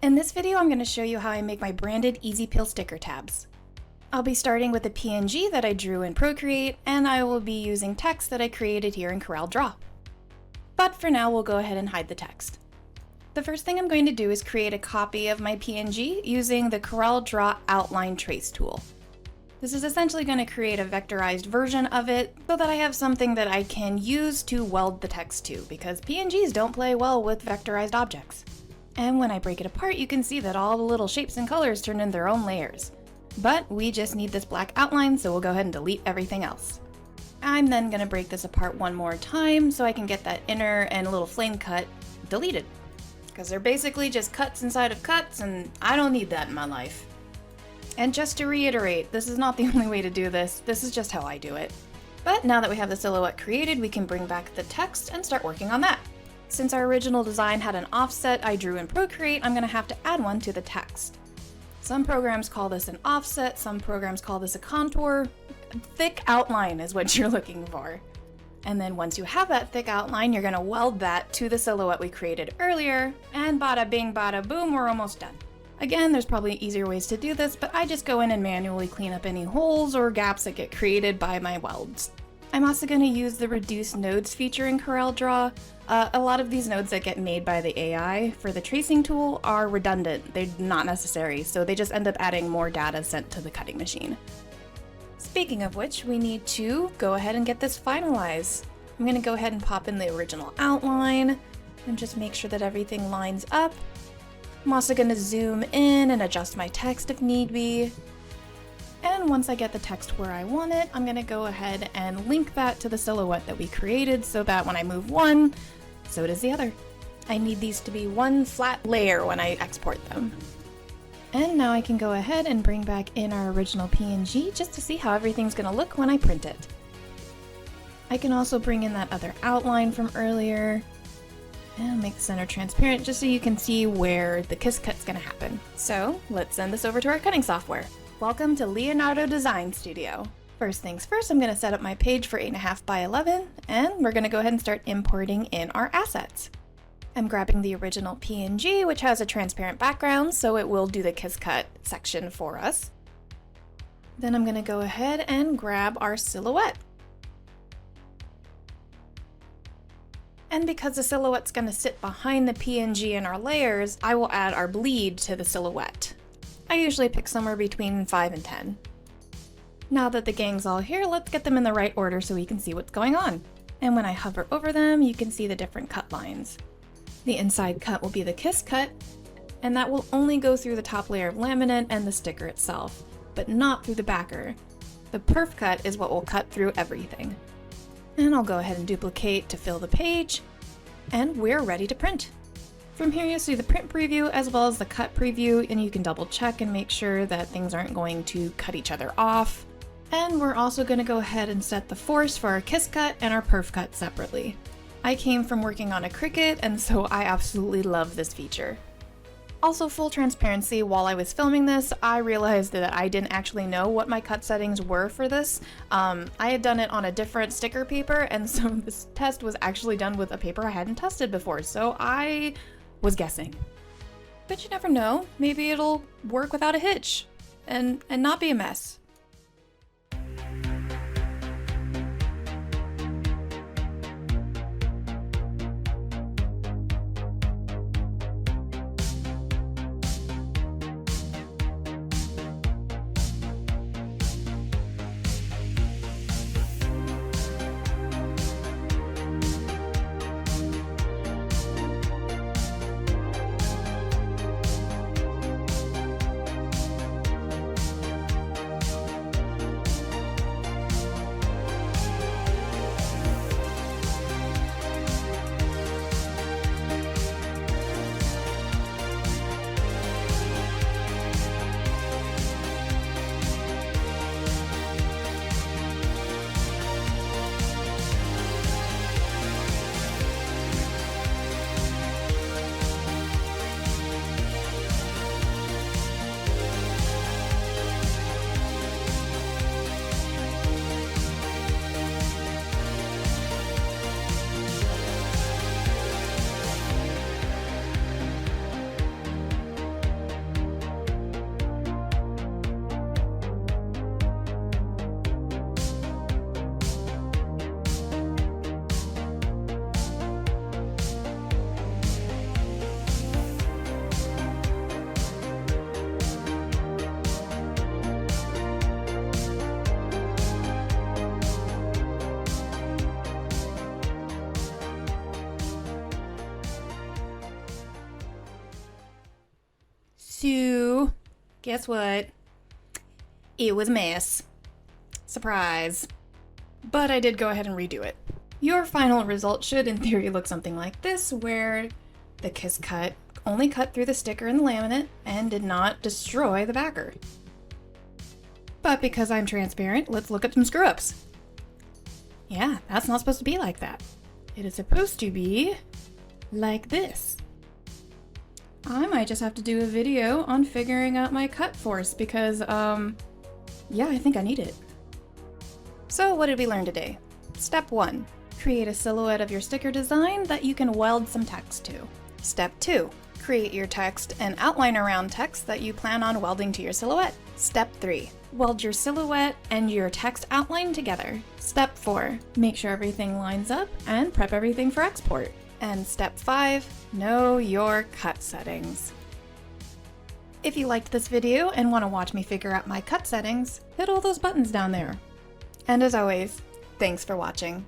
In this video, I'm going to show you how I make my branded Easy Peel sticker tabs. I'll be starting with a PNG that I drew in Procreate, and I will be using text that I created here in CorelDraw. But for now, we'll go ahead and hide the text. The first thing I'm going to do is create a copy of my PNG using the CorelDraw Outline Trace tool. This is essentially going to create a vectorized version of it so that I have something that I can use to weld the text to, because PNGs don't play well with vectorized objects. And when I break it apart, you can see that all the little shapes and colors turn in their own layers. But we just need this black outline, so we'll go ahead and delete everything else. I'm then going to break this apart one more time so I can get that inner and little flame cut deleted. Because they're basically just cuts inside of cuts, and I don't need that in my life. And just to reiterate, this is not the only way to do this, this is just how I do it. But now that we have the silhouette created, we can bring back the text and start working on that. Since our original design had an offset I drew in Procreate, I'm going to have to add one to the text. Some programs call this an offset, some programs call this a contour. Thick outline is what you're looking for. And then once you have that thick outline, you're going to weld that to the silhouette we created earlier, and bada bing bada boom, we're almost done. Again, there's probably easier ways to do this, but I just go in and manually clean up any holes or gaps that get created by my welds. I'm also going to use the Reduce Nodes feature in CorelDraw. A lot of these nodes that get made by the AI for the tracing tool are redundant. They're not necessary, so they just end up adding more data sent to the cutting machine. Speaking of which, we need to go ahead and get this finalized. I'm going to go ahead and pop in the original outline and just make sure that everything lines up. I'm also going to zoom in and adjust my text if need be. And once I get the text where I want it, I'm going to go ahead and link that to the silhouette that we created so that when I move one, so does the other. I need these to be one flat layer when I export them. And now I can go ahead and bring back in our original PNG just to see how everything's going to look when I print it. I can also bring in that other outline from earlier and make the center transparent just so you can see where the kiss cut's going to happen. So let's send this over to our cutting software. Welcome to Leonardo Design Studio. First things first, I'm going to set up my page for 8.5 by 11, and we're going to go ahead and start importing in our assets. I'm grabbing the original PNG, which has a transparent background, so it will do the kiss cut section for us. Then I'm going to go ahead and grab our silhouette. And because the silhouette's going to sit behind the PNG in our layers, I will add our bleed to the silhouette. I usually pick somewhere between 5 and 10. Now that the gang's all here, let's get them in the right order so we can see what's going on. And when I hover over them, you can see the different cut lines. The inside cut will be the kiss cut, and that will only go through the top layer of laminate and the sticker itself, but not through the backer. The perf cut is what will cut through everything. And I'll go ahead and duplicate to fill the page, and we're ready to print. From here you'll see the print preview as well as the cut preview, and you can double check and make sure that things aren't going to cut each other off. And we're also going to go ahead and set the force for our kiss cut and our perf cut separately. I came from working on a Cricut, and so I absolutely love this feature. Also, full transparency, while I was filming this, I realized that I didn't actually know what my cut settings were for this. I had done it on a different sticker paper, and so this test was actually done with a paper I hadn't tested before, so I was guessing. But you never know, maybe it'll work without a hitch and not be a mess. So, guess what? It was a mess. Surprise. But I did go ahead and redo it. Your final result should, in theory, look something like this, where the kiss cut only cut through the sticker and the laminate and did not destroy the backer. But because I'm transparent, let's look at some screw-ups. Yeah, that's not supposed to be like that. It is supposed to be like this. I might just have to do a video on figuring out my cut force because, yeah, I think I need it. So what did we learn today? Step 1. Create a silhouette of your sticker design that you can weld some text to. Step 2. Create your text and outline around text that you plan on welding to your silhouette. Step 3. Weld your silhouette and your text outline together. Step 4. Make sure everything lines up and prep everything for export. And step 5. Know your cut settings. If you liked this video and want to watch me figure out my cut settings, hit all those buttons down there. And as always, thanks for watching.